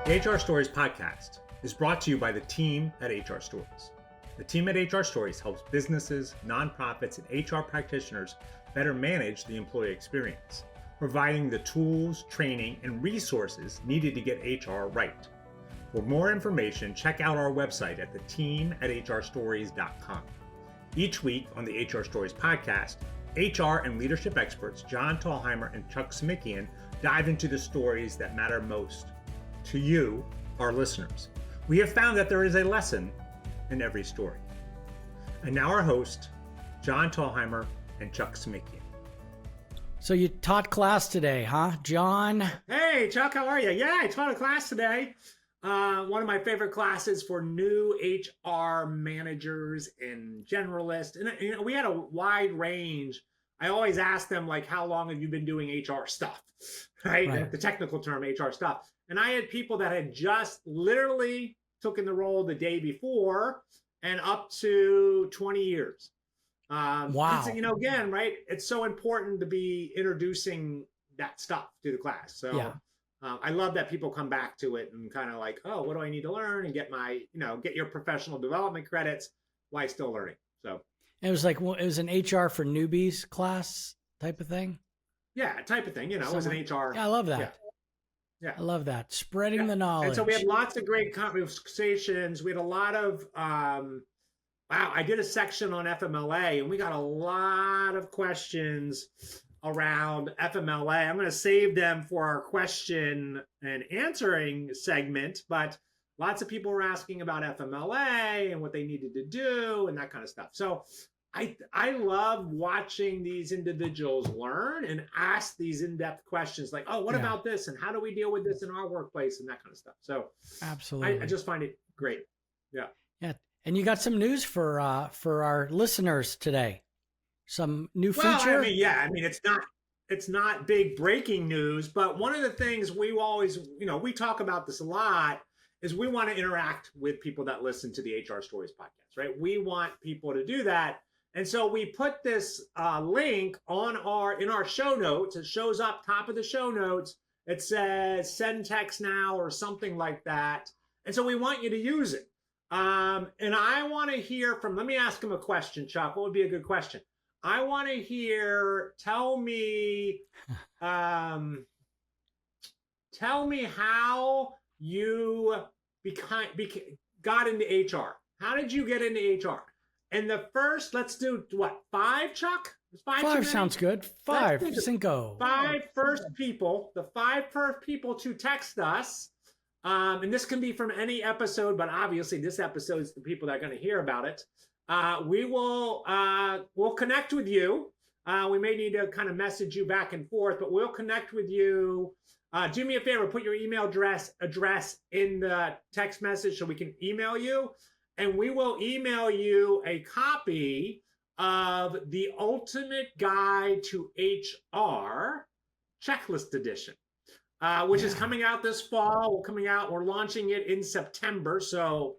The HR Stories podcast is brought to you by the team at HR Stories. The team at HR Stories helps businesses, nonprofits, and HR practitioners better manage the employee experience, providing the tools, training, and resources needed to get HR right. For more information, check out our website at theteam@hrstories.com. Each week on the HR Stories podcast, HR and leadership experts John Thalheimer and Chuck Smikian dive into the stories that matter most to you, our listeners. We have found that there is a lesson in every story. And now our host, John Thalheimer and Chuck Smikian. So you taught class today, huh, John? Hey, Chuck, how are you? Yeah, I taught a class today. One of my favorite classes for new HR managers and generalists. And we had a wide range. I always ask them, like, how long have you been doing HR stuff, right? The technical term, HR stuff. And I had people that had just literally taken the role the day before and up to 20 years. Wow. So, again, right, it's so important to be introducing that stuff to the class. So yeah. I love that people come back to it and kind of like, oh, what do I need to learn? And get my, get your professional development credits while still learning. So it was like, it was an HR for newbies class type of thing. Yeah, type of thing. It was an HR. Yeah, I love that. Yeah. I love that. Spreading the knowledge. And so we had lots of great conversations. We had a lot of, I did a section on FMLA and we got a lot of questions around FMLA. I'm going to save them for our question and answering segment, but lots of people were asking about FMLA and what they needed to do and that kind of stuff. So I love watching these individuals learn and ask these in-depth questions like, oh, what about this? And how do we deal with this in our workplace and that kind of stuff. So absolutely. I just find it great. Yeah. Yeah. And you got some news for our listeners today. Some new feature. It's not big breaking news, but one of the things we always, we talk about this a lot is we want to interact with people that listen to the HR Stories podcast, right? We want people to do that. And so we put this link in our show notes. It shows up top of the show notes. It says send text now or something like that. And so we want you to use it. And I want to hear let me ask him a question, Chuck. What would be a good question? I want to hear, tell me how you got into HR. How did you get into HR? And the first, let's do what, 5, Chuck? Five sounds good. 5, Cinco. The 5 first people to text us, and this can be from any episode, but obviously this episode is the people that are going to hear about it. We'll connect with you. We may need to kind of message you back and forth, but we'll connect with you. Do me a favor, put your email address in the text message so we can email you. And we will email you a copy of the Ultimate Guide to HR Checklist Edition, which is coming out this fall. We're launching it in September, so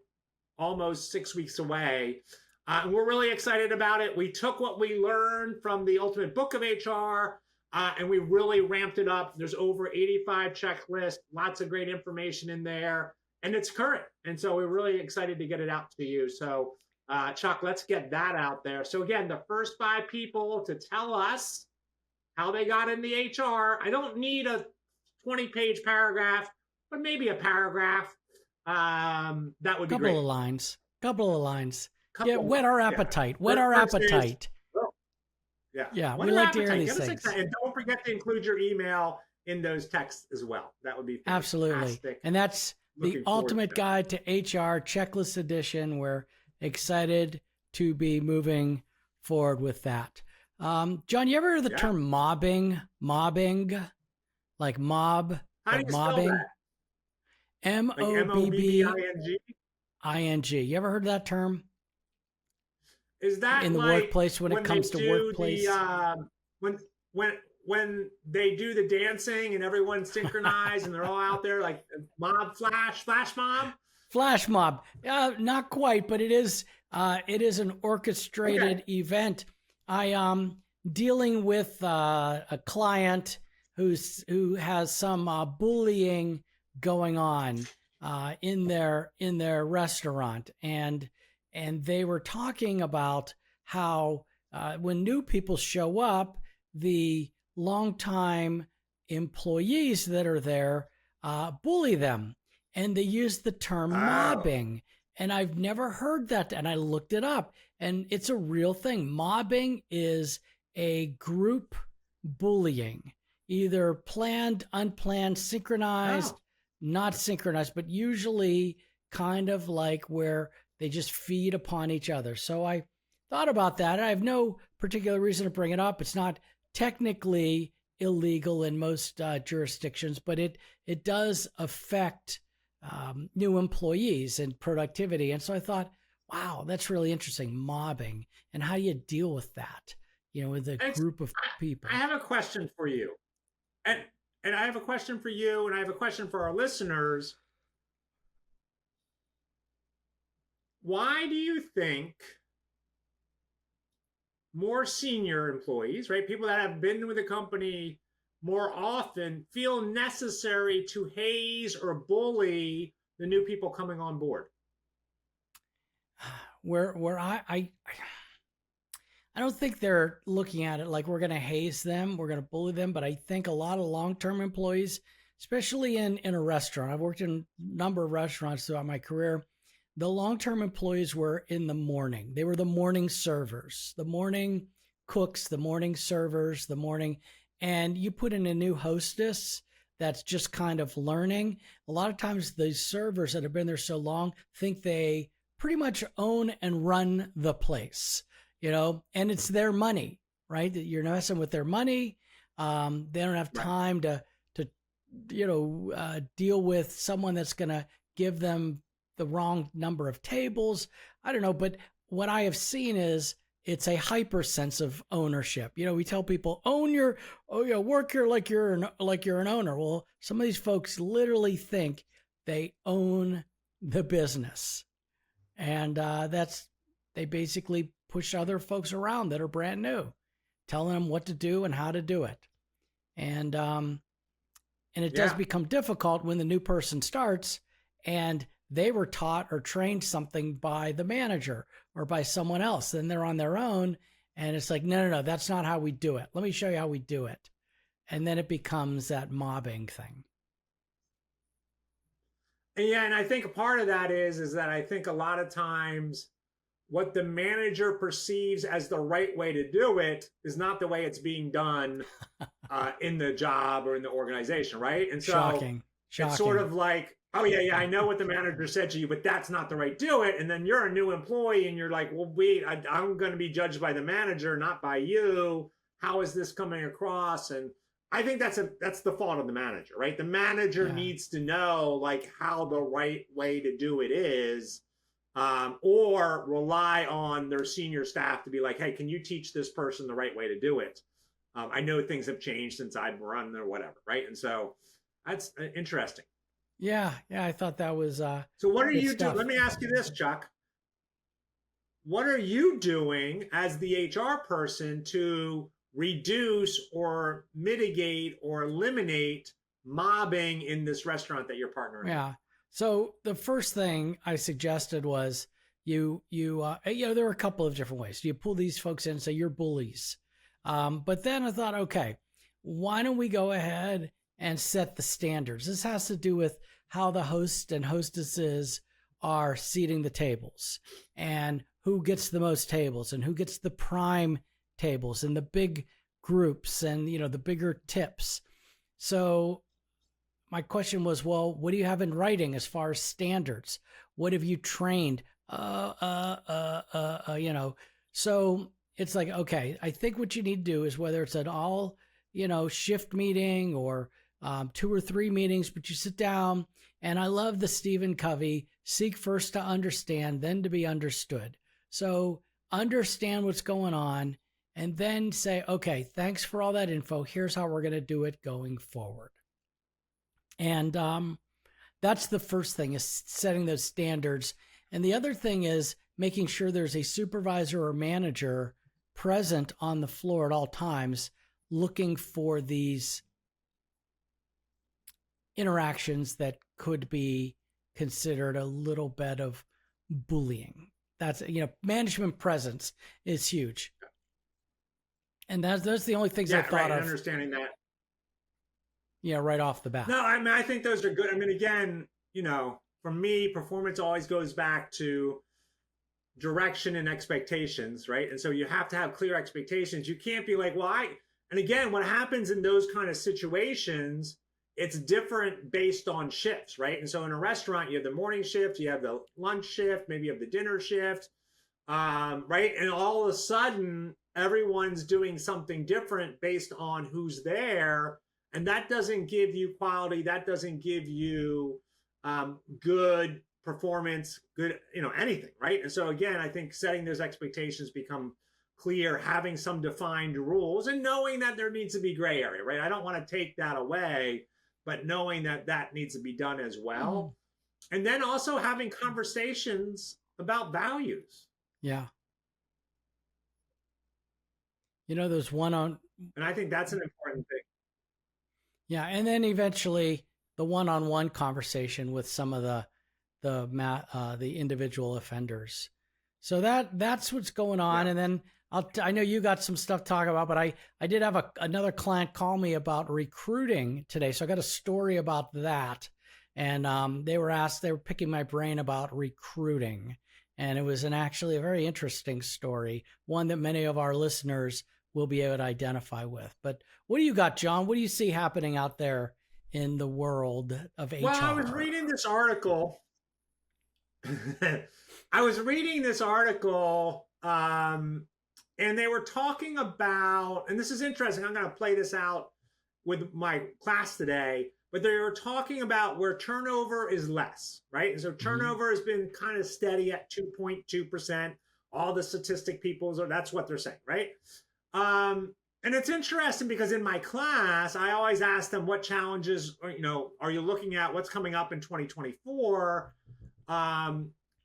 almost 6 weeks away. And we're really excited about it. We took what we learned from the Ultimate Book of HR, and we really ramped it up. There's over 85 checklists, lots of great information in there. And it's current. And so we're really excited to get it out to you. So, Chuck, let's get that out there. So again, the first 5 people to tell us how they got into HR. I don't need a 20-page paragraph, but maybe a paragraph. That would be great. Couple of lines. Whet our appetite. Whet our appetite. Yeah, we like to hear these things. And don't forget to include your email in those texts as well. That would be fantastic. Absolutely. And that's the Ultimate Guide to HR Checklist Edition. We're excited to be moving forward with that. John, you ever heard the term mobbing? Mobbing? Like mob? How do you mobbing? spell that? M-O-B-B-I-N-G. You ever heard that term? Is that in the workplace when it comes to workplace? When they do the dancing and everyone's synchronized and they're all out there like mob flash mob? Flash mob. Not quite, but it is an orchestrated event. I am dealing with a client who has some bullying going on in their restaurant, and they were talking about how when new people show up, the longtime employees that are there bully them, and they use the term mobbing. And I've never heard that, and I looked it up, and it's a real thing. Mobbing is a group bullying, either planned, unplanned, synchronized, not synchronized, but usually kind of like where they just feed upon each other. So I thought about that, and I have no particular reason to bring it up. It's not technically illegal in most jurisdictions, but it does affect new employees and productivity. And so I thought, wow, that's really interesting, mobbing, and how do you deal with that, with a group of people. I have a question for you. And I have a question for you, and I have a question for our listeners. Why do you think more senior employees, right, people that have been with the company more often, feel necessary to haze or bully the new people coming on board? Where I don't think they're looking at it like we're going to haze them, we're going to bully them, but I think a lot of long-term employees, especially in a restaurant, I've worked in a number of restaurants throughout my career, the long-term employees were in the morning. They were the morning servers, the morning cooks, the morning servers, and you put in a new hostess that's just kind of learning. A lot of times the servers that have been there so long think they pretty much own and run the place, and it's their money, right? You're messing with their money. They don't have time to deal with someone that's going to give them the wrong number of tables. I don't know, but what I have seen is it's a hyper sense of ownership. We tell people work here like you're an owner. Well, some of these folks literally think they own the business, and they basically push other folks around that are brand new, telling them what to do and how to do it, and it does become difficult when the new person starts and they were taught or trained something by the manager or by someone else. Then they're on their own, and it's like, no, that's not how we do it. Let me show you how we do it. And then it becomes that mobbing thing. Yeah, and I think a part of that is that I think a lot of times what the manager perceives as the right way to do it is not the way it's being done in the job or in the organization, right? And so Shocking. It's sort of like, oh, yeah, I know what the manager said to you, but that's not the right do it. And then you're a new employee and you're like, well, wait, I'm going to be judged by the manager, not by you. How is this coming across? And I think that's the fault of the manager, right? The manager needs to know like how the right way to do it is, or rely on their senior staff to be like, hey, can you teach this person the right way to do it? I know things have changed since I've run or whatever, right? And so that's interesting. Yeah, I thought that was so what are you doing? Let me ask you this, Chuck. What are you doing as the HR person to reduce or mitigate or eliminate mobbing in this restaurant that you're partnering with? So the first thing I suggested was there were a couple of different ways. You pull these folks in and say you're bullies. But then I thought, okay, why don't we go ahead and set the standards? This has to do with how the host and hostesses are seating the tables and who gets the most tables and who gets the prime tables and the big groups and, the bigger tips. So my question was, well, what do you have in writing as far as standards? What have you trained? So it's like, okay, I think what you need to do is whether it's an all, shift meeting or 2 or 3 meetings, but you sit down. And I love the Stephen Covey, seek first to understand, then to be understood. So understand what's going on and then say, okay, thanks for all that info. Here's how we're going to do it going forward. And that's the first thing, is setting those standards. And the other thing is making sure there's a supervisor or manager present on the floor at all times, looking for these interactions that could be considered a little bit of bullying. That's, management presence is huge. And those the only things I thought of. Understanding that. Yeah, right off the bat. No, I mean, I think those are good. I mean, again, for me, performance always goes back to direction and expectations, right? And so you have to have clear expectations. You can't be like, and again, what happens in those kind of situations, it's different based on shifts, right? And so in a restaurant, you have the morning shift, you have the lunch shift, maybe you have the dinner shift, right? And all of a sudden, everyone's doing something different based on who's there. And that doesn't give you quality. That doesn't give you good performance, good, anything, right? And so again, I think setting those expectations become clear, having some defined rules, and knowing that there needs to be gray area, right? I don't want to take that away, but knowing that that needs to be done as well. And then also having conversations about values. Yeah. There's and I think that's an important thing. Yeah. And then eventually the one-on-one conversation with some of the individual offenders. So that's what's going on. Yeah. And then I know you got some stuff to talk about, but I did have another client call me about recruiting today. So I got a story about that. And they were picking my brain about recruiting. And it was actually a very interesting story, one that many of our listeners will be able to identify with. But what do you got, John? What do you see happening out there in the world of HR? Well, I was reading this article. And they were talking about, and this is interesting, I'm going to play this out with my class today, but they were talking about where turnover is less, right? And so turnover has been kind of steady at 2.2%. All the statistic people, that's what they're saying, right? And it's interesting because in my class, I always ask them what challenges, are you looking at, what's coming up in 2024?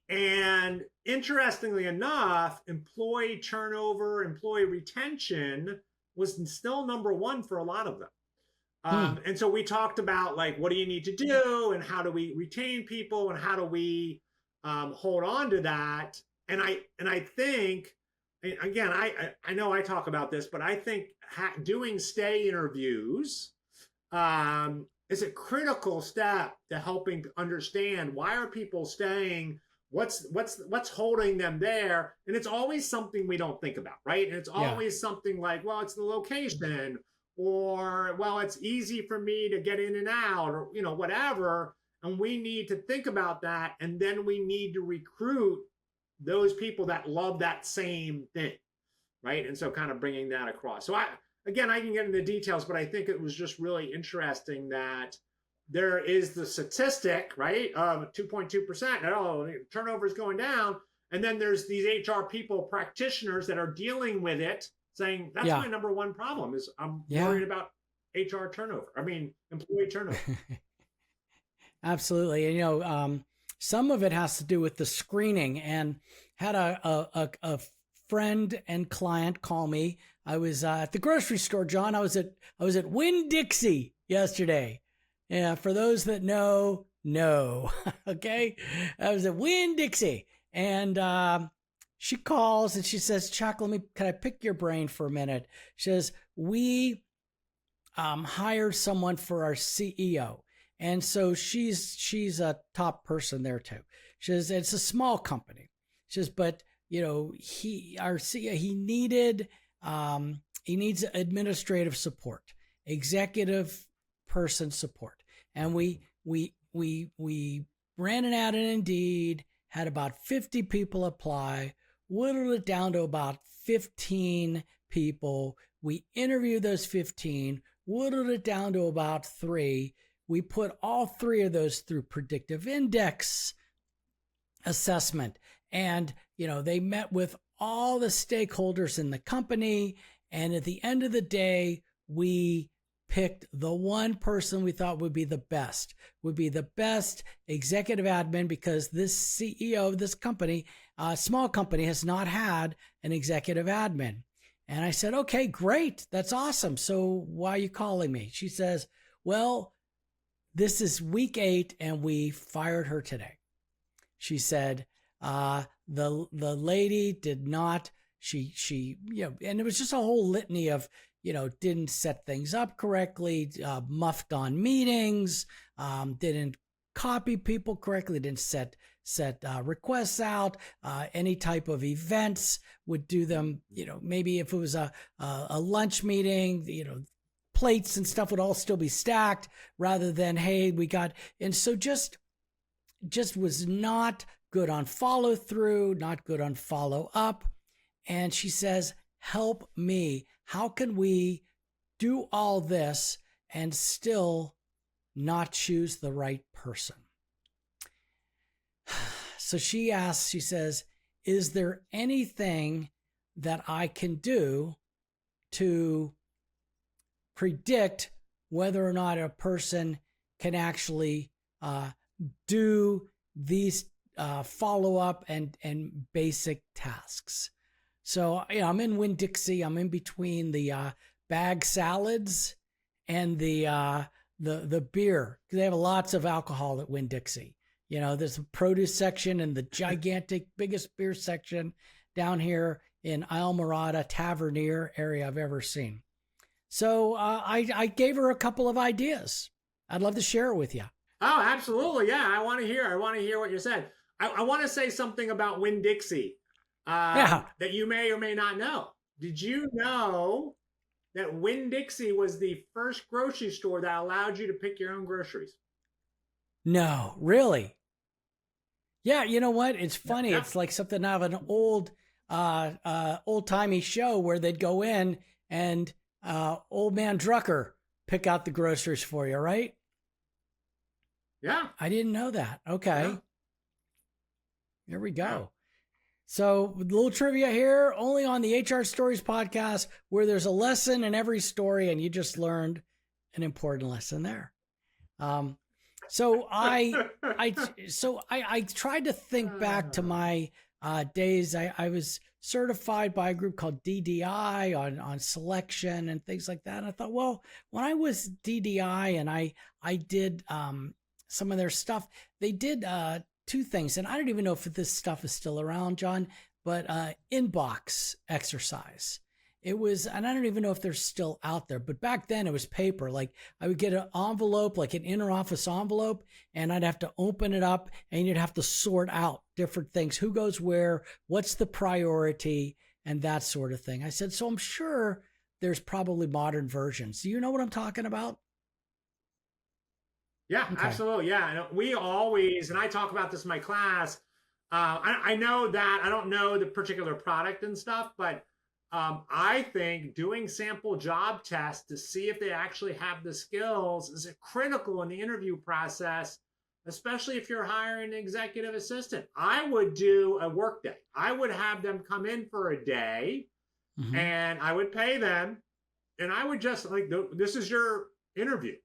And interestingly enough, employee turnover, employee retention was still number one for a lot of them. And so we talked about what do you need to do and how do we retain people and how do we hold on to that? And I think, again, I know I talk about this, but I think doing stay interviews is a critical step to helping to understand why are people staying. What's holding them there? And it's always something we don't think about, right? And it's always something like, well, it's the location, or, well, it's easy for me to get in and out, or, whatever. And we need to think about that. And then we need to recruit those people that love that same thing, right? And so kind of bringing that across. So I can get into details, but I think it was just really interesting that there is the statistic, right, of 2.2%. Oh, turnover is going down. And then there's these HR people, practitioners that are dealing with it, saying, that's my number one problem is I'm worried about HR turnover. Employee turnover. Absolutely. And, some of it has to do with the screening, and had a friend and client call me. I was at the grocery store, John. I was at Winn-Dixie yesterday. Yeah, for those that know. Okay, I was at Winn-Dixie, and she calls and she says, "Chuck, can I pick your brain for a minute?" She says, "We hired someone for our CEO." And so she's a top person there too. She says, it's a small company. She says, but our CEO, he needs administrative support, executive person support. And we ran an ad in Indeed, had about 50 people apply, whittled it down to about 15 people. We interviewed those 15, whittled it down to about 3. We put all 3 of those through predictive index assessment. And, they met with all the stakeholders in the company. And at the end of the day, we picked the one person we thought would be the best executive admin, because this CEO of this company, small company, has not had an executive admin. And I said, okay, great. That's awesome. So why are you calling me? She says, well, this is week 8 and we fired her today. She said, the lady did not, she, and it was just a whole litany of, didn't set things up correctly, muffed on meetings, didn't copy people correctly, didn't set requests out, any type of events, would do them, maybe if it was a lunch meeting, plates and stuff would all still be stacked rather than, hey, we got, and so just was not good on follow through, not good on follow up. And she says, help me. How can we do all this and still not choose the right person? So she asks, she says, is there anything that I can do to predict whether or not a person can actually do these follow-up and basic tasks? So I'm in Winn-Dixie. I'm in between the bag salads and the beer, because they have lots of alcohol at Winn-Dixie. There's a produce section and the gigantic biggest beer section down here in Islamorada Tavernier area I've ever seen. So I gave her a couple of ideas. I'd love to share it with you. Oh, absolutely. Yeah, I want to hear what you said. I want to say something about Winn-Dixie that you may or may not know. Did you know that Winn-Dixie was the first grocery store that allowed you to pick your own groceries? No, really? Yeah, you know what? It's funny. Yeah. It's like something out of an old-timey show where they'd go in and old man Drucker pick out the groceries for you, right? Yeah. I didn't know that. Okay. Yeah. There we go. Yeah. So a little trivia here, only on the HR Stories podcast, where there's a lesson in every story, and you just learned an important lesson there. So I tried to think back to my days. I was certified by a group called DDI on selection and things like that. And I thought, well, when I was DDI and I did some of their stuff, they did two things. And I don't even know if this stuff is still around, John, but inbox exercise. It was, and I don't even know if they're still out there, but back then it was paper. Like I would get an envelope, like an interoffice envelope, and I'd have to open it up and you'd have to sort out different things. Who goes where, what's the priority, and that sort of thing. I said, so I'm sure there's probably modern versions. Do you know what I'm talking about? Yeah, okay. Absolutely. Yeah. We always, and I talk about this in my class. I know that I don't know the particular product and stuff, but I think doing sample job tests to see if they actually have the skills is critical in the interview process, especially if you're hiring an executive assistant. I would do a work day. I would have them come in for a day and I would pay them and I would just like, this is your interview,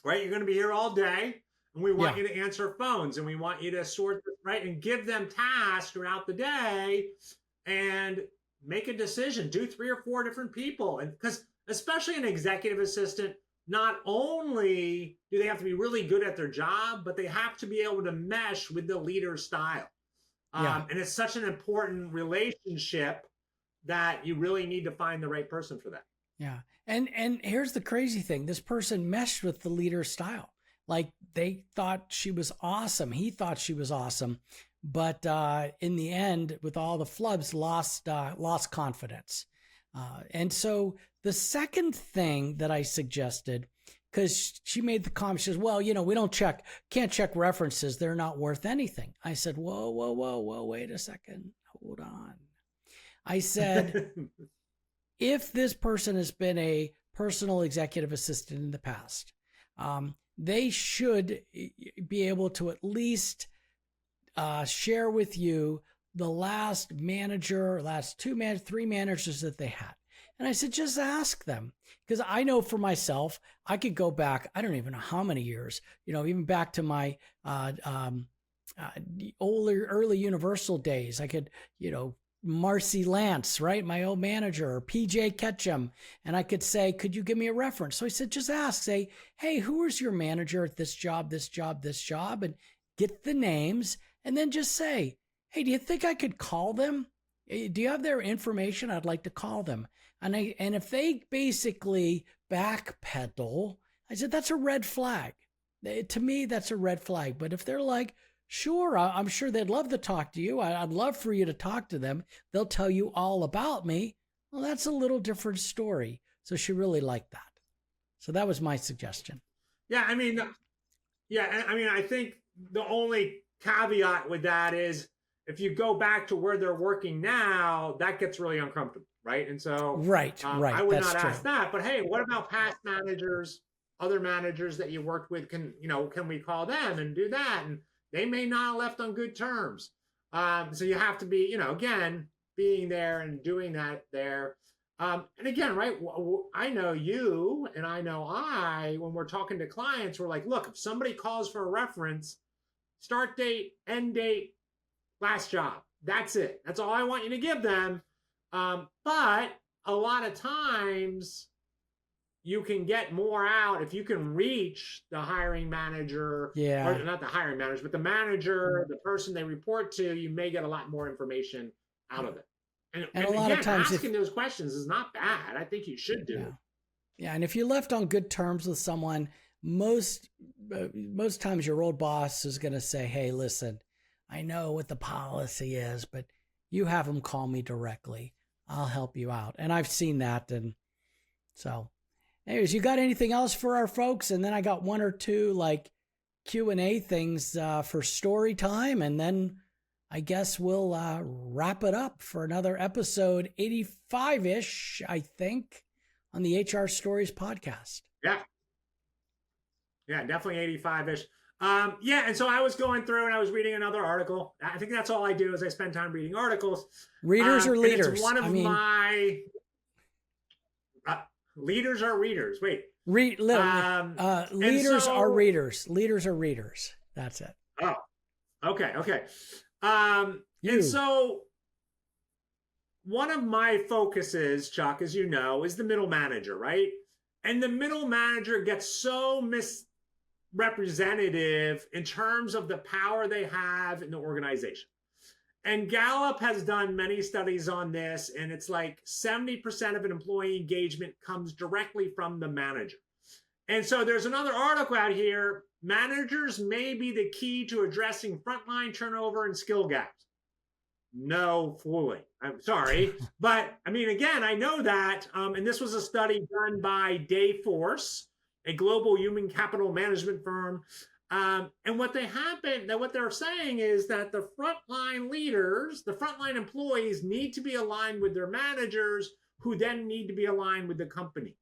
right? You're going to be here all day and we want you to answer phones and we want you to sort this, right? And give them tasks throughout the day and make a decision, do 3 or 4 different people. And because especially an executive assistant, not only do they have to be really good at their job, but they have to be able to mesh with the leader's style. And it's such an important relationship that you really need to find the right person for that. Yeah. And here's the crazy thing. This person meshed with the leader's style. Like they thought she was awesome. He thought she was awesome. But in the end, with all the flubs, lost confidence. And so the second thing that I suggested, because she made the comment, she says, well, we can't check references. They're not worth anything. I said, whoa, wait a second. Hold on. I said, if this person has been a personal executive assistant in the past, they should be able to at least share with you the last 3 managers that they had. And I said, just ask them. Because I know for myself, I could go back, I don't even know how many years, even back to my early Universal days. I could, Marcy Lance, right? My old manager, or PJ Ketchum. And I could say, could you give me a reference? So I said, just ask, say, hey, who was your manager at this job, this job, this job? And get the names. And then just say, hey, do you think I could call them? Do you have their information? I'd like to call them. And if they basically backpedal, I said, that's a red flag. To me, that's a red flag. But if they're like, sure, I'm sure they'd love to talk to you. I'd love for you to talk to them. They'll tell you all about me. Well, that's a little different story. So she really liked that. So that was my suggestion. Yeah, I mean, I think the only caveat with that is if you go back to where they're working now, that gets really uncomfortable, right? And so, right. I would That's not true. ask that. But hey, what about past managers, other managers that you worked with? Can we call them and do that? And they may not have left on good terms. So you have to be, again, being there and doing that there. And again, right, I know you and I know when we're talking to clients, we're like, look, if somebody calls for a reference, start date, end date, last job. That's it. That's all I want you to give them. But a lot of times, you can get more out if you can reach the hiring manager, or not the hiring manager, but the manager, the person they report to. You may get a lot more information out of it. And a lot of times asking those questions is not bad. I think you should do it. Yeah, and if you left on good terms with someone, most times your old boss is going to say, hey, listen, I know what the policy is, but you have them call me directly. I'll help you out. And I've seen that. And so anyways, you got anything else for our folks? And then I got one or two like Q&A things for story time. And then I guess we'll wrap it up for another episode 85-ish, I think, on the HR Stories podcast. Yeah, definitely 85-ish. And so I was going through and I was reading another article. I think that's all I do is I spend time reading articles. Readers or leaders? It's one of my... leaders are readers. Wait. Leaders are readers. Leaders are readers. That's it. Oh, okay. And so one of my focuses, Chuck, as you know, is the middle manager, right? And the middle manager gets so misrepresentative in terms of the power they have in the organization. And Gallup has done many studies on this, and it's like 70% of an employee engagement comes directly from the manager. And so there's another article out here, managers may be the key to addressing frontline turnover and skill gaps. No fooling. I'm sorry. But I mean, again, I know that. And this was a study done by Dayforce, a global human capital management firm. And what they're saying is that the frontline leaders, the frontline employees need to be aligned with their managers, who then need to be aligned with the company.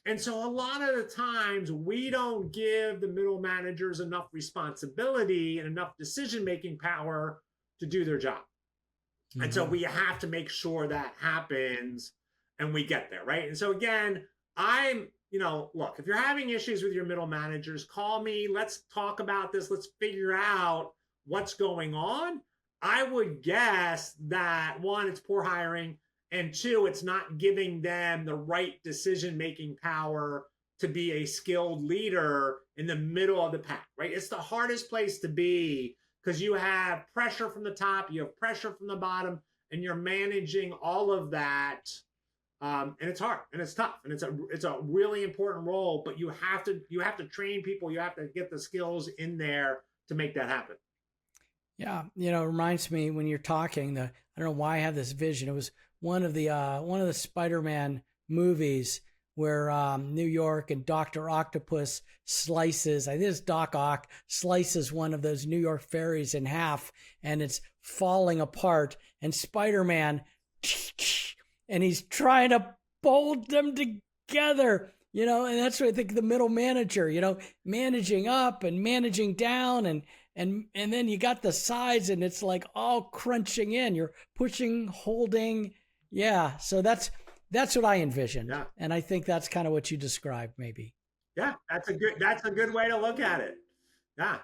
And so a lot of the times we don't give the middle managers enough responsibility and enough decision-making power to do their job. Mm-hmm. And so we have to make sure that happens and we get there, right? And so again, look, if you're having issues with your middle managers, call me. Let's talk about this. Let's figure out what's going on. I would guess that one, it's poor hiring, and two, it's not giving them the right decision-making power to be a skilled leader in the middle of the pack, right? It's the hardest place to be because you have pressure from the top, you have pressure from the bottom, and you're managing all of that. And it's hard and it's tough and it's a really important role, but you have to train people. You have to get the skills in there to make that happen. Yeah. It reminds me when you're talking I don't know why I have this vision. It was one of the Spider-Man movies where New York and Dr. Octopus slices, I think it's Doc Ock, slices one of those New York ferries in half and it's falling apart and Spider-Man and he's trying to hold them together, and that's what I think the middle manager, managing up and managing down and then you got the sides and it's like all crunching in, you're pushing, holding. Yeah. So that's what I envisioned. Yeah. And I think that's kind of what you described maybe. Yeah. That's a good way to look at it. Yeah.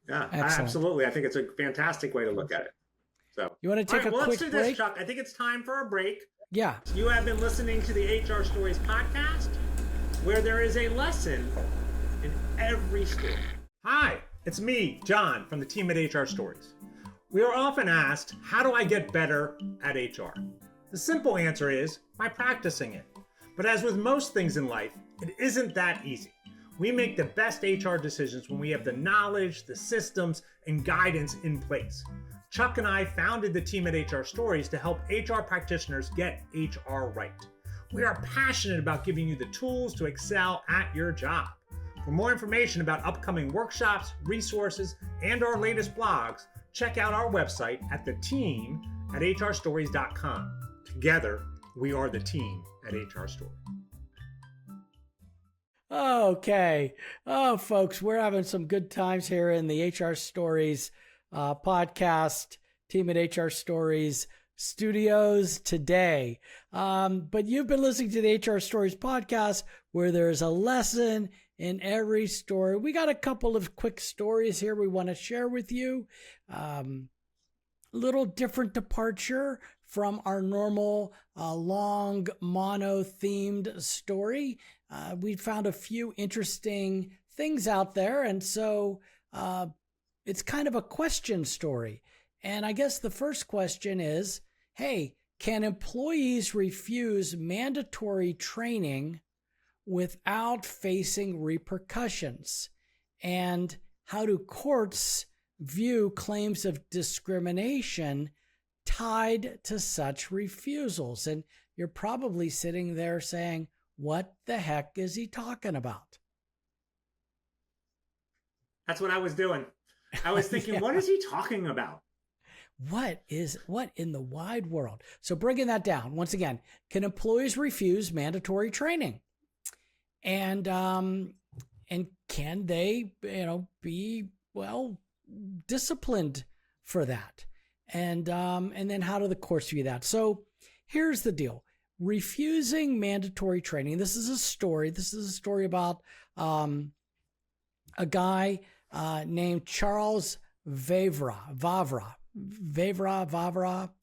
Yeah. Excellent. Absolutely. I think it's a fantastic way to look at it. So you want to take a quick let's do break? this, Chuck. I think it's time for a break. Yeah. You have been listening to the HR Stories podcast, where there is a lesson in every story. Hi, it's me, John, from the team at HR Stories. We are often asked, how do I get better at HR? The simple answer is by practicing it. But as with most things in life, it isn't that easy. We make the best HR decisions when we have the knowledge, the systems, and guidance in place. Chuck and I founded the team at HR Stories to help HR practitioners get HR right. We are passionate about giving you the tools to excel at your job. For more information about upcoming workshops, resources, and our latest blogs, check out our website at theteam@hrstories.com. Together, we are the team at HR Stories. Okay. Oh, folks, we're having some good times here in the HR Stories podcast, team at HR Stories studios today. But you've been listening to the HR Stories podcast, where there's a lesson in every story. We got a couple of quick stories here we want to share with you. Little different departure from our normal long mono-themed story. We found a few interesting things out there, and so it's kind of a question story. And I guess the first question is, hey, can employees refuse mandatory training without facing repercussions? And how do courts view claims of discrimination tied to such refusals? And you're probably sitting there saying, what the heck is he talking about? That's what I was doing. I was thinking, yeah. What is he talking about? What in the wide world? So breaking that down, once again, can employees refuse mandatory training? And can they, be, disciplined for that? And then how do the courts view that? So here's the deal. Refusing mandatory training. This is a story. This is a story about a guy named Charles Vavra,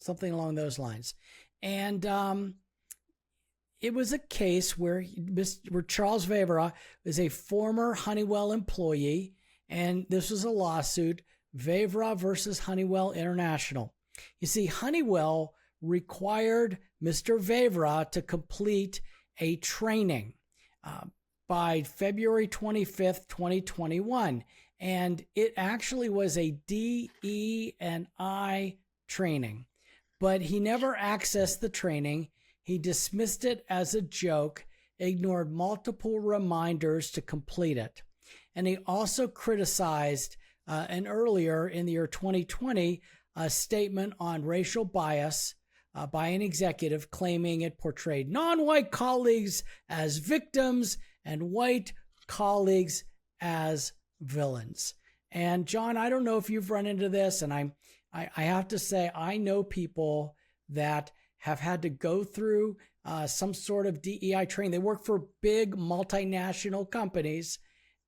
something along those lines. And it was a case where Charles Vavra is a former Honeywell employee, and this was a lawsuit, Vavra versus Honeywell International. You see, Honeywell required Mr. Vavra to complete a training by February 25th, 2021. And it actually was a DE&I training, but he never accessed the training. He dismissed it as a joke, ignored multiple reminders to complete it. And he also criticized an earlier in the year 2020, a statement on racial bias by an executive claiming it portrayed non-white colleagues as victims and white colleagues as villains. And John, I don't know if you've run into this, and I have to say, I know people that have had to go through some sort of DEI training. They work for big multinational companies,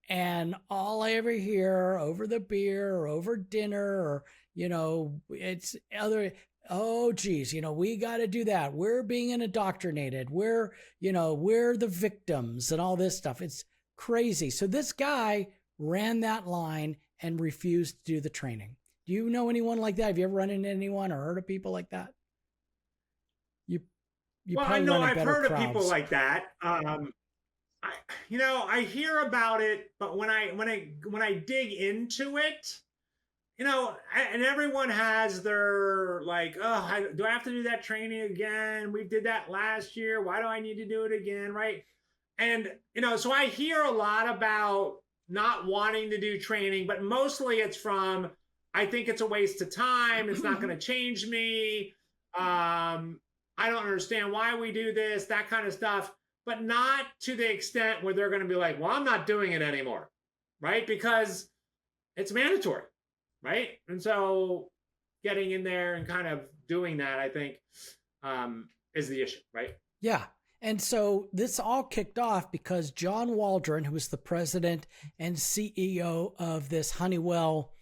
and all I ever hear over the beer or over dinner or, it's other, oh, geez, we got to do that. We're being indoctrinated. We're the victims and all this stuff. It's crazy. So this guy ran that line and refused to do the training. Do you know anyone like that? Have you ever run into anyone or heard of people like that? I know I've heard of people like that. I hear about it, but when I dig into it, and everyone has their do I have to do that training again? We did that last year. Why do I need to do it again? Right. And, so I hear a lot about not wanting to do training, but mostly it's from, I think it's a waste of time. It's not going to change me. I don't understand why we do this, that kind of stuff, but not to the extent where they're going to be like, well, I'm not doing it anymore. Right. Because it's mandatory. Right. And so getting in there and kind of doing that, I think, is the issue. Right. Yeah. And so this all kicked off because John Waldron, who was the president and CEO of this Honeywell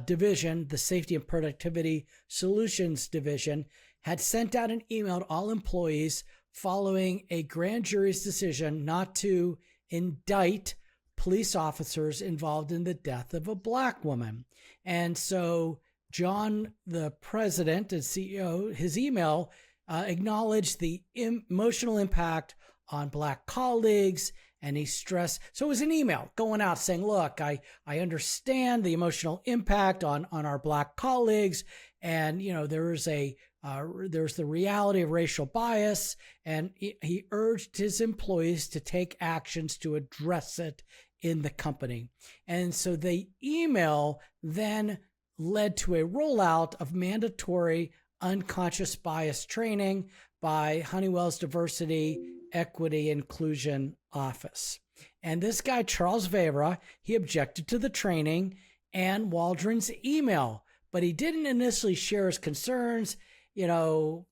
division, the Safety and Productivity Solutions Division, had sent out an email to all employees following a grand jury's decision not to indict police officers involved in the death of a Black woman. And so John, the president and CEO, his email acknowledged the emotional impact on Black colleagues, and he stressed, so it was an email going out saying, look, I understand the emotional impact on our Black colleagues, and there's the reality of racial bias, and he urged his employees to take actions to address it in the company. And so the email then led to a rollout of mandatory unconscious bias training by Honeywell's Diversity, Equity, Inclusion Office. And this guy, Charles Vevra, he objected to the training and Waldron's email, but he didn't initially share his concerns. And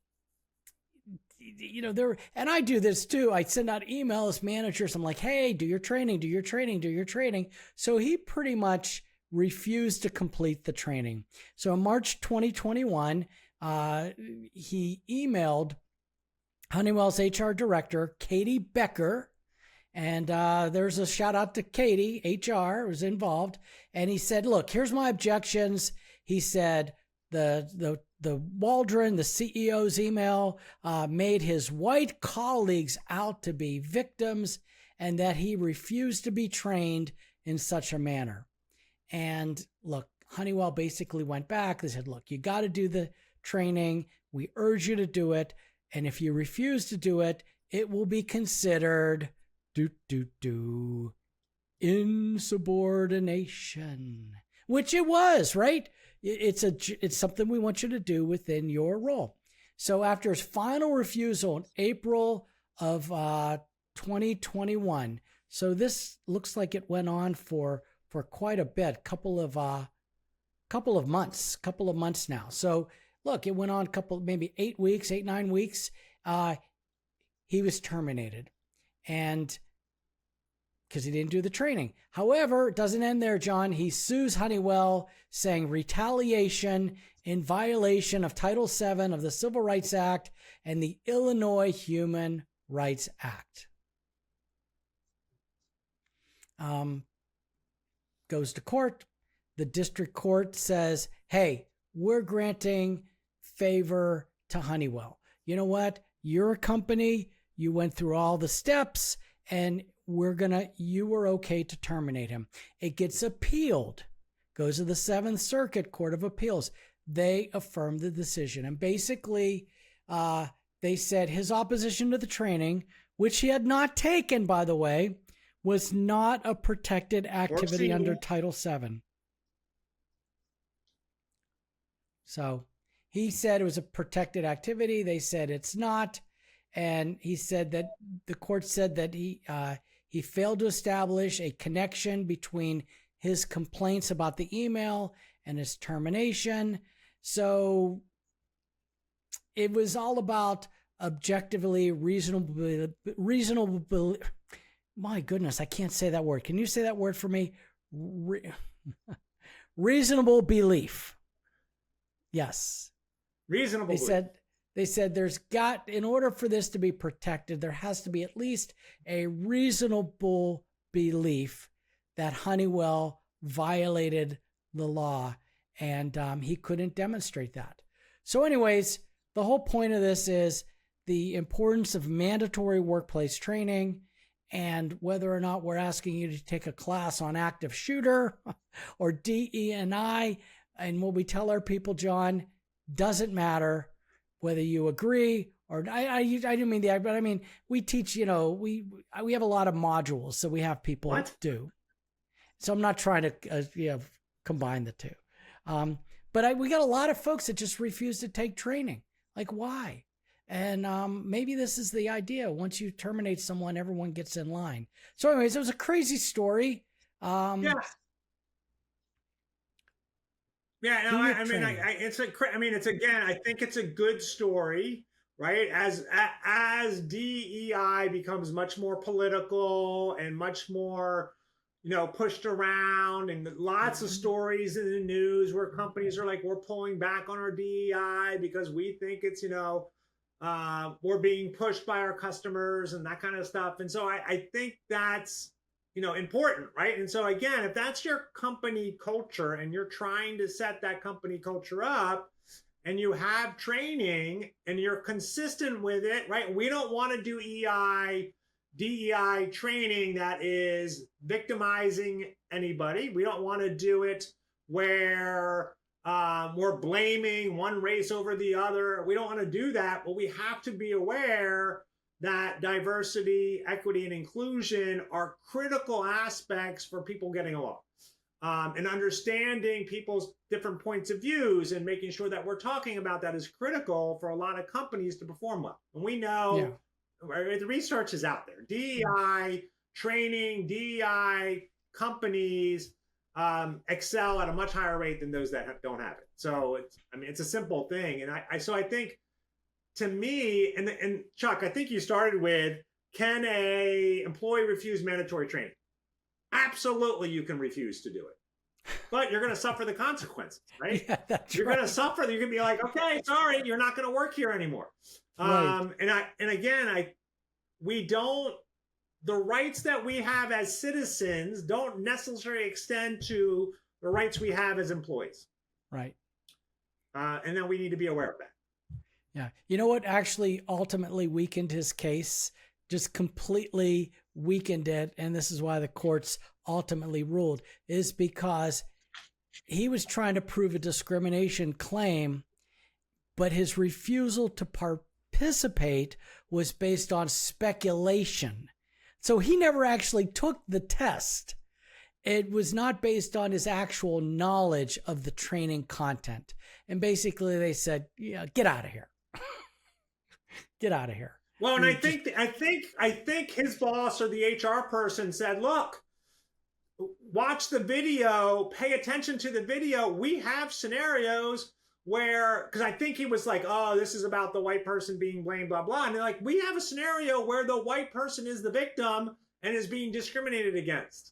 I do this too. I send out emails, managers. I'm like, hey, do your training, do your training, do your training. So he pretty much refused to complete the training. So in March 2021, he emailed Honeywell's HR director, Katie Becker, and there's a shout out to Katie, HR was involved, and he said, look, here's my objections. He said the Waldron, the CEO's email, made his white colleagues out to be victims, and that he refused to be trained in such a manner. And look, Honeywell basically went back. They said, look, you got to do the training. We urge you to do it. And if you refuse to do it, it will be considered insubordination, which it was, right? It's something we want you to do within your role. So after his final refusal in April of 2021, so this looks like it went on for quite a bit, couple of months now. So look, it went on maybe 8 weeks, 9 weeks. He was terminated, and because he didn't do the training. However, it doesn't end there, John. He sues Honeywell, saying retaliation in violation of Title VII of the Civil Rights Act and the Illinois Human Rights Act. Goes to court. The district court says, hey, we're granting favor to Honeywell. You know what? You're a company. You went through all the steps, and you were okay to terminate him. It gets appealed, goes to the Seventh Circuit Court of Appeals. They affirmed the decision. And basically, they said his opposition to the training, which he had not taken, by the way, was not a protected activity under Title VII. So he said it was a protected activity. They said it's not. And he said that the court said that he failed to establish a connection between his complaints about the email and his termination. So it was all about objectively reasonable. My goodness, I can't say that word. Can you say that word for me? Reasonable belief. Yes. Reasonable belief. They said in order for this to be protected, there has to be at least a reasonable belief that Honeywell violated the law, and he couldn't demonstrate that. So anyways, the whole point of this is the importance of mandatory workplace training, and whether or not we're asking you to take a class on active shooter or DE&I, and what we tell our people, John, doesn't matter. Whether you agree or I didn't mean that, but I mean, we teach, we have a lot of modules, so we have people do. So I'm not trying to combine the two. But we got a lot of folks that just refuse to take training. Like, why? And maybe this is the idea. Once you terminate someone, everyone gets in line. So anyways, it was a crazy story. Yeah. Yeah, no, I think it's a good story, right? As DEI becomes much more political and much more, pushed around, and lots of stories in the news where companies are like, we're pulling back on our DEI because we think it's, we're being pushed by our customers and that kind of stuff. And so I think that's, important, right? And so again, if that's your company culture and you're trying to set that company culture up and you have training and you're consistent with it, right? We don't want to do DEI training that is victimizing anybody. We don't want to do it where we're blaming one race over the other. We don't want to do that, but we have to be aware that diversity, equity, and inclusion are critical aspects for people getting along. And understanding people's different points of views and making sure that we're talking about that is critical for a lot of companies to perform well. And we know the research is out there. DEI training, DEI companies excel at a much higher rate than those that don't have it. So it's a simple thing. And I think, to me, and Chuck, I think you started with, can a employee refuse mandatory training? Absolutely, you can refuse to do it, but you're going to suffer the consequences, right? Yeah, that's you're right. going to suffer. You're going to be like, okay, sorry, you're not going to work here anymore. Right. The rights that we have as citizens don't necessarily extend to the rights we have as employees. Right. And then we need to be aware of that. Yeah. You know what actually ultimately weakened his case? Just completely weakened it. And this is why the courts ultimately ruled, is because he was trying to prove a discrimination claim, but his refusal to participate was based on speculation. So he never actually took the test. It was not based on his actual knowledge of the training content. And basically they said, yeah, get out of here. Get out of here. Well, and I think his boss or the HR person said, look, watch the video, pay attention to the video. We have scenarios where, because I think he was like, oh, this is about the white person being blamed, blah, blah. And they're like, we have a scenario where the white person is the victim and is being discriminated against.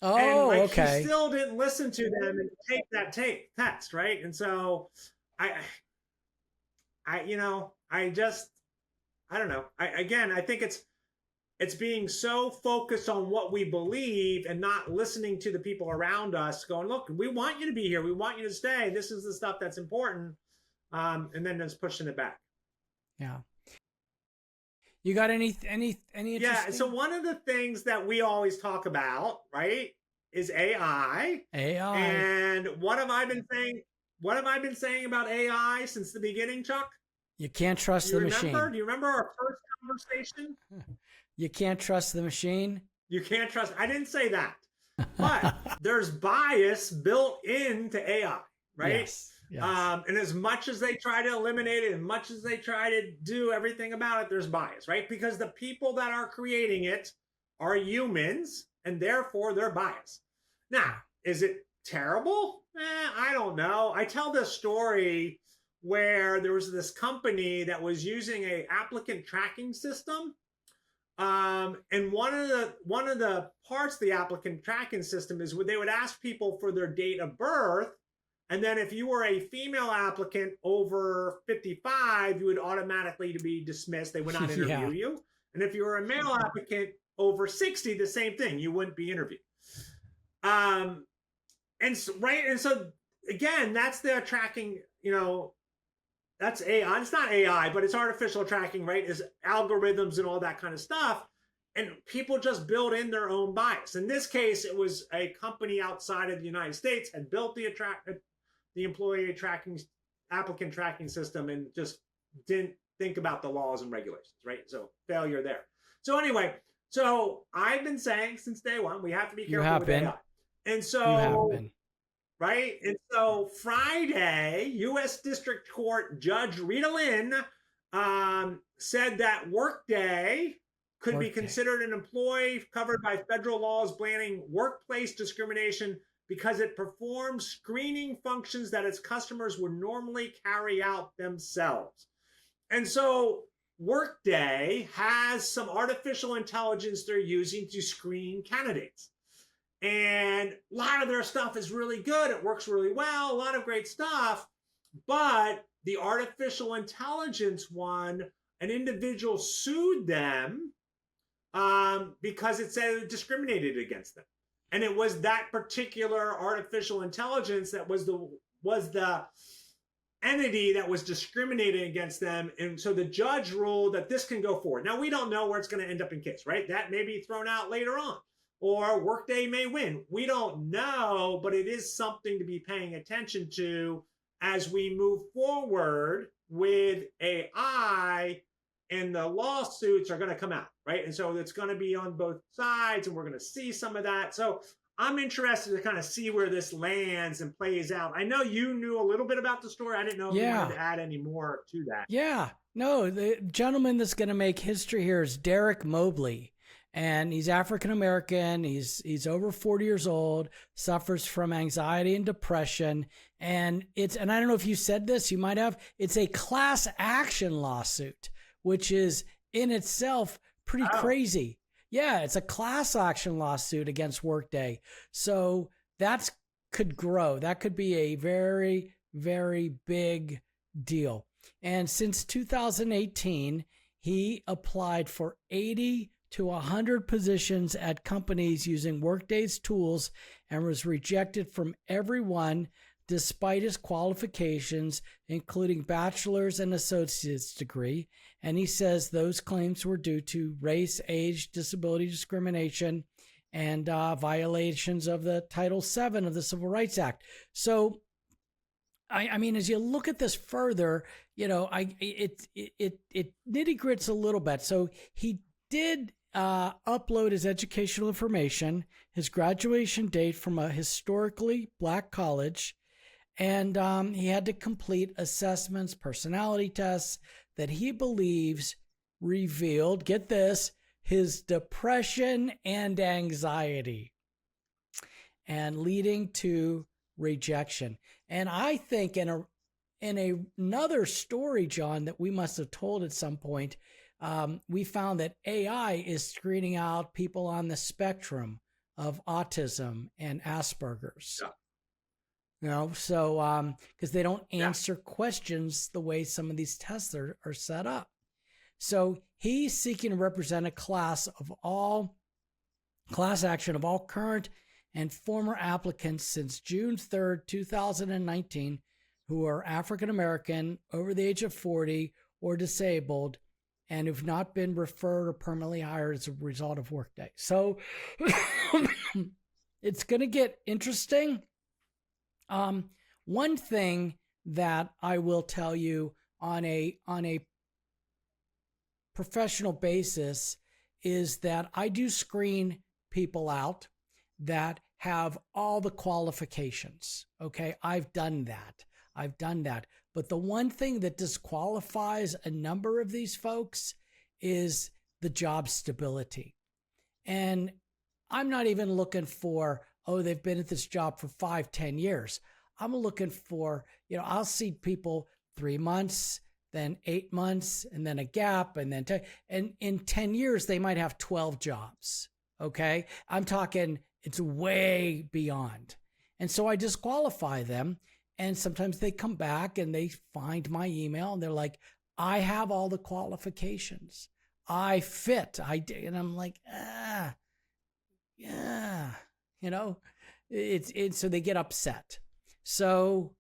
Oh, and okay. He still didn't listen to them and take that test, right? And so I don't know. I think it's being so focused on what we believe and not listening to the people around us going, look, we want you to be here. We want you to stay. This is the stuff that's important. And then just pushing it back. Yeah. You got any interesting? Yeah. So one of the things that we always talk about, right, is AI. AI. And what have I been saying? What have I been saying about AI since the beginning, Chuck? You can't trust the machine. Do you remember our first conversation? You can't trust the machine. You can't trust. I didn't say that. But there's bias built into AI, right? Yes. And as much as they try to eliminate it, as much as they try to do everything about it, there's bias, right? Because the people that are creating it are humans, and therefore they're biased. Now, is it terrible? I don't know. I tell this story where there was this company that was using a applicant tracking system. And one of the parts of the applicant tracking system is they would ask people for their date of birth. And then if you were a female applicant over 55, you would automatically be dismissed. They would not interview you. And if you were a male applicant over 60, the same thing. You wouldn't be interviewed. And so again, that's their tracking, that's AI. It's not AI, but it's artificial tracking, right? It's algorithms and all that kind of stuff. And people just build in their own bias. In this case, it was a company outside of the United States had built the employee tracking, applicant tracking system, and just didn't think about the laws and regulations, right? So failure there. So anyway, I've been saying since day one, we have to be careful with AI. And so, right? And so Friday, U.S. District Court Judge Rita Lynn said that Workday could be considered an employee covered by federal laws banning workplace discrimination because it performs screening functions that its customers would normally carry out themselves. And so Workday has some artificial intelligence they're using to screen candidates. And a lot of their stuff is really good. It works really well, a lot of great stuff. But the artificial intelligence one, an individual sued them because it said it discriminated against them. And it was that particular artificial intelligence that was the entity that was discriminating against them. And so the judge ruled that this can go forward. Now, we don't know where it's going to end up in case, right? That may be thrown out later on, or Workday may win. We don't know, but it is something to be paying attention to as we move forward with AI, and the lawsuits are going to come out, right? And so it's going to be on both sides, and we're going to see some of that. So I'm interested to kind of see where this lands and plays out. I know you knew a little bit about the story. I didn't know if you wanted to add any more to that. Yeah. No, the gentleman that's going to make history here is Derek Mobley. And he's African-American. He's over 40 years old, suffers from anxiety and depression. And I don't know if you said this, you might have, it's a class action lawsuit, which is in itself pretty crazy. Yeah, it's a class action lawsuit against Workday. So that could grow. That could be a very, very big deal. And since 2018, he applied for 80 to 100 positions at companies using Workday's tools and was rejected from everyone despite his qualifications, including bachelor's and associate's degree. And he says those claims were due to race, age, disability discrimination, and violations of the Title VII of the Civil Rights Act. So, I mean, as you look at this further, you know, it nitty grits a little bit. So he did upload his educational information, his graduation date from a historically black college, and he had to complete assessments, personality tests that he believes revealed, get this, his depression and anxiety, and leading to rejection. And I think in another story, John, that we must have told at some point, we found that AI is screening out people on the spectrum of autism and Asperger's. Yeah. You know, so because they don't answer questions the way some of these tests are set up. So he's seeking to represent a class action of all current and former applicants since June 3rd, 2019, who are African American, over the age of 40, or disabled, and who've not been referred or permanently hired as a result of Workday. So it's going to get interesting. One thing that I will tell you on a professional basis is that I do screen people out that have all the qualifications. Okay. I've done that. But the one thing that disqualifies a number of these folks is the job stability. And I'm not even looking for, they've been at this job for 5-10 years. I'm looking for, I'll see people 3 months, then 8 months, and then a gap, and then and in 10 years, they might have 12 jobs. Okay. I'm talking, it's way beyond. And so I disqualify them. And sometimes they come back and they find my email and they're like, I have all the qualifications. I fit. And I'm like, yeah, so they get upset. So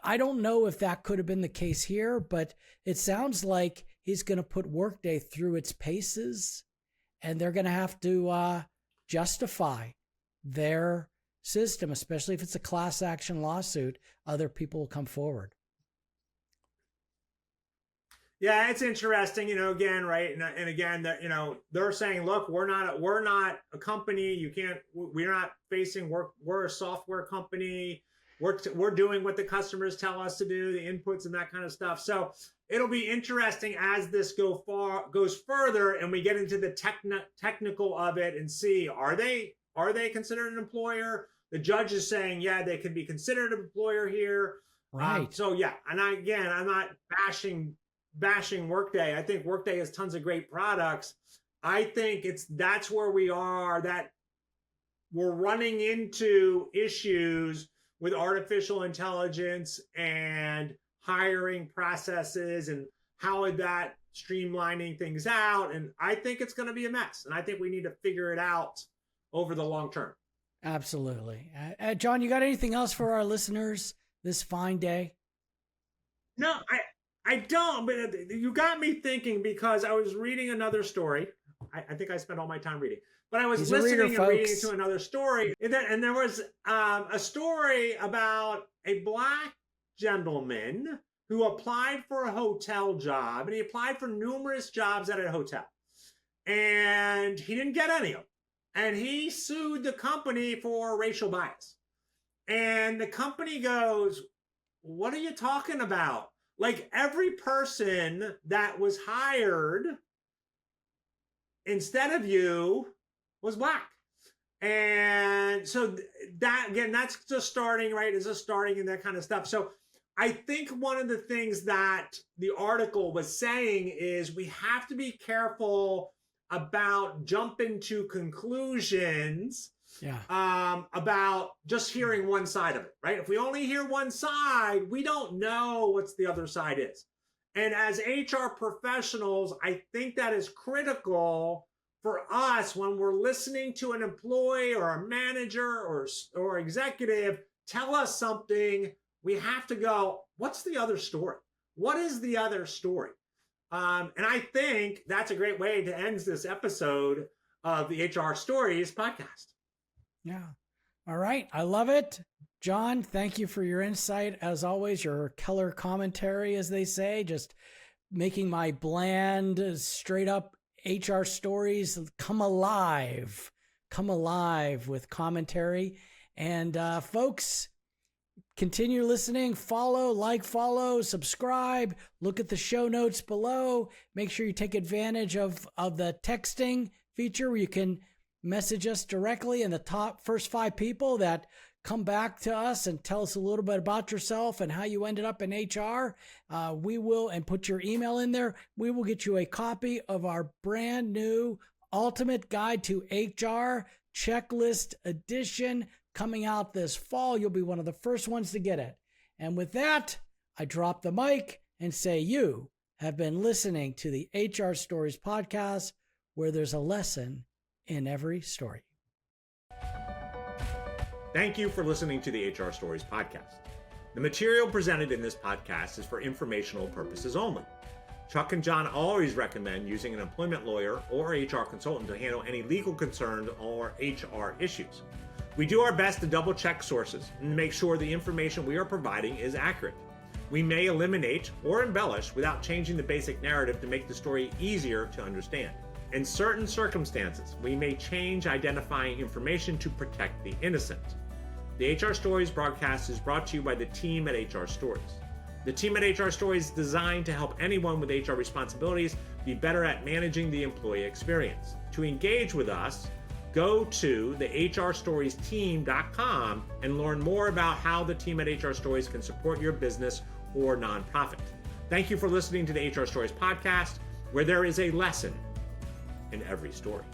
I don't know if that could have been the case here, but it sounds like he's going to put Workday through its paces, and they're going to have to justify their system, especially if it's a class action lawsuit. Other people will come forward. Yeah, it's interesting, again, right? And again, they're saying, look, we're not a company. We're not facing we're a software company. We're doing what the customers tell us to do, the inputs and that kind of stuff. So it'll be interesting as this goes further and we get into the technical of it and see, are they considered an employer? The judge is saying, yeah, they can be considered an employer here. Right. So yeah, and I'm not bashing Workday. I think Workday has tons of great products. I think that's where we are, that we're running into issues with artificial intelligence and hiring processes and how is that streamlining things out. And I think it's going to be a mess. And I think we need to figure it out over the long term. Absolutely. John, you got anything else for our listeners this fine day? No, I don't, but you got me thinking because I was reading another story. I think I spent all my time reading, but I was listening and reading to another story. And there was a story about a Black gentleman who applied for a hotel job, and he applied for numerous jobs at a hotel, and he didn't get any of them. And he sued the company for racial bias. And the company goes, "What are you talking about? Like, every person that was hired instead of you was Black." And so that, again, that's just starting, right? It's just starting and that kind of stuff. So I think one of the things that the article was saying is we have to be careful about jumping to conclusions about just hearing one side of it, right? If we only hear one side, we don't know what the other side is. And as HR professionals, I think that is critical for us when we're listening to an employee or a manager or executive tell us something. We have to go, what's the other story? What is the other story? And I think that's a great way to end this episode of the HR Stories podcast. Yeah. All right. I love it. John, thank you for your insight. As always, your color commentary, as they say, just making my bland, straight up HR stories come alive with commentary. And folks, continue listening, follow, subscribe, look at the show notes below. Make sure you take advantage of the texting feature where you can message us directly, and the first 5 people that come back to us and tell us a little bit about yourself and how you ended up in HR, we will, and put your email in there, we will get you a copy of our brand new Ultimate Guide to HR Checklist Edition coming out this fall. You'll be one of the first ones to get it. And with that, I drop the mic and say you have been listening to the HR Stories podcast, where there's a lesson in every story. Thank you for listening to the HR Stories podcast. The material presented in this podcast is for informational purposes only. Chuck and John always recommend using an employment lawyer or HR consultant to handle any legal concerns or HR issues. We do our best to double check sources and make sure the information we are providing is accurate. We may eliminate or embellish without changing the basic narrative to make the story easier to understand. In certain circumstances, we may change identifying information to protect the innocent. The HR Stories broadcast is brought to you by the team at HR Stories. The team at HR Stories is designed to help anyone with HR responsibilities be better at managing the employee experience. To engage with us, go to the hrstoriesteam.com and learn more about how the team at HR Stories can support your business or nonprofit. Thank you for listening to the HR Stories podcast, where there is a lesson in every story.